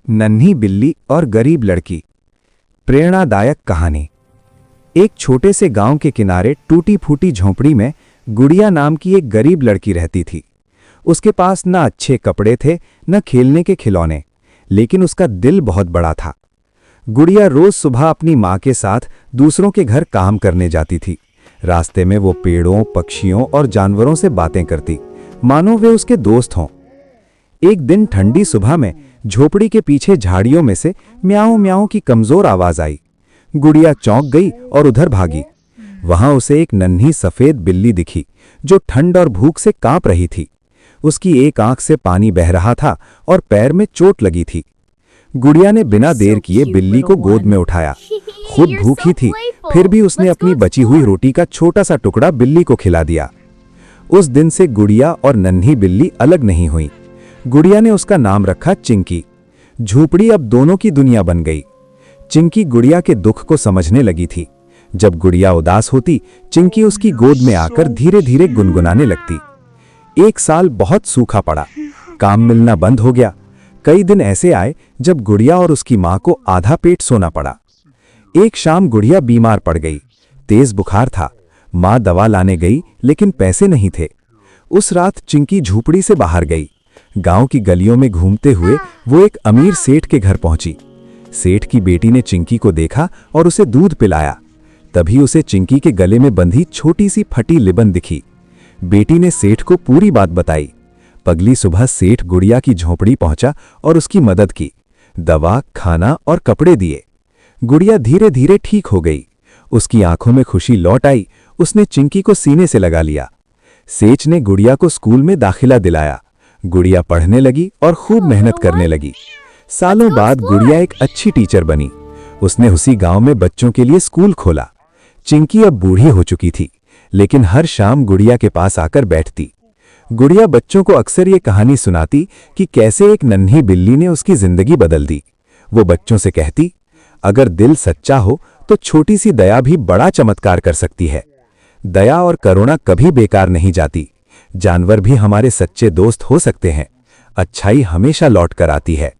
नन्ही बिल्ली और गरीब लड़की। प्रेरणादायक कहानी। एक छोटे से गांव के किनारे टूटी फूटी झोंपड़ी में गुड़िया नाम की एक गरीब लड़की रहती थी। उसके पास न अच्छे कपड़े थे न खेलने के खिलौने, लेकिन उसका दिल बहुत बड़ा था। गुड़िया रोज सुबह अपनी माँ के साथ दूसरों के घर काम करने जाती थी। रास्ते में वो पेड़ों, पक्षियों और जानवरों से बातें करती, मानो वे उसके दोस्त हों। एक दिन ठंडी सुबह में झोपड़ी के पीछे झाड़ियों में से म्याऊं म्याऊं की कमजोर आवाज आई। गुड़िया चौंक गई और उधर भागी। वहां उसे एक नन्ही सफेद बिल्ली दिखी जो ठंड और भूख से कांप रही थी। उसकी एक आंख से पानी बह रहा था और पैर में चोट लगी थी। गुड़िया ने बिना देर किए बिल्ली को गोद में उठाया। खुद भूखी थी, फिर भी उसने अपनी बची हुई रोटी का छोटा सा टुकड़ा बिल्ली को खिला दिया। उस दिन से गुड़िया और नन्ही बिल्ली अलग नहीं हुई। गुड़िया ने उसका नाम रखा चिंकी। झोपड़ी अब दोनों की दुनिया बन गई। चिंकी गुड़िया के दुख को समझने लगी थी। जब गुड़िया उदास होती, चिंकी उसकी गोद में आकर धीरे धीरे गुनगुनाने लगती। एक साल बहुत सूखा पड़ा, काम मिलना बंद हो गया। कई दिन ऐसे आए जब गुड़िया और उसकी मां को आधा पेट सोना पड़ा। एक शाम गुड़िया बीमार पड़ गई, तेज बुखार था। मां दवा लाने गई, लेकिन पैसे नहीं थे। उस रात चिंकी झोपड़ी से बाहर गई। गांव की गलियों में घूमते हुए वो एक अमीर सेठ के घर पहुंची। सेठ की बेटी ने चिंकी को देखा और उसे दूध पिलाया। तभी उसे चिंकी के गले में बंधी छोटी सी फटी लिबन दिखी। बेटी ने सेठ को पूरी बात बताई। अगली सुबह सेठ गुड़िया की झोपड़ी पहुंचा और उसकी मदद की। दवा, खाना और कपड़े दिए। गुड़िया धीरे धीरे ठीक हो गई। उसकी आंखों में खुशी लौट आई। उसने चिंकी को सीने से लगा लिया। सेठ ने गुड़िया को स्कूल में दाखिला दिलाया। गुड़िया पढ़ने लगी और खूब मेहनत करने लगी। सालों बाद गुड़िया एक अच्छी टीचर बनी। उसने उसी गांव में बच्चों के लिए स्कूल खोला। चिंकी अब बूढ़ी हो चुकी थी, लेकिन हर शाम गुड़िया के पास आकर बैठती। गुड़िया बच्चों को अक्सर ये कहानी सुनाती कि कैसे एक नन्ही बिल्ली ने उसकी जिंदगी बदल दी। वो बच्चों से कहती, अगर दिल सच्चा हो तो छोटी सी दया भी बड़ा चमत्कार कर सकती है। दया और करुणा कभी बेकार नहीं जाती। जानवर भी हमारे सच्चे दोस्त हो सकते हैं। अच्छाई हमेशा लौट कर आती है।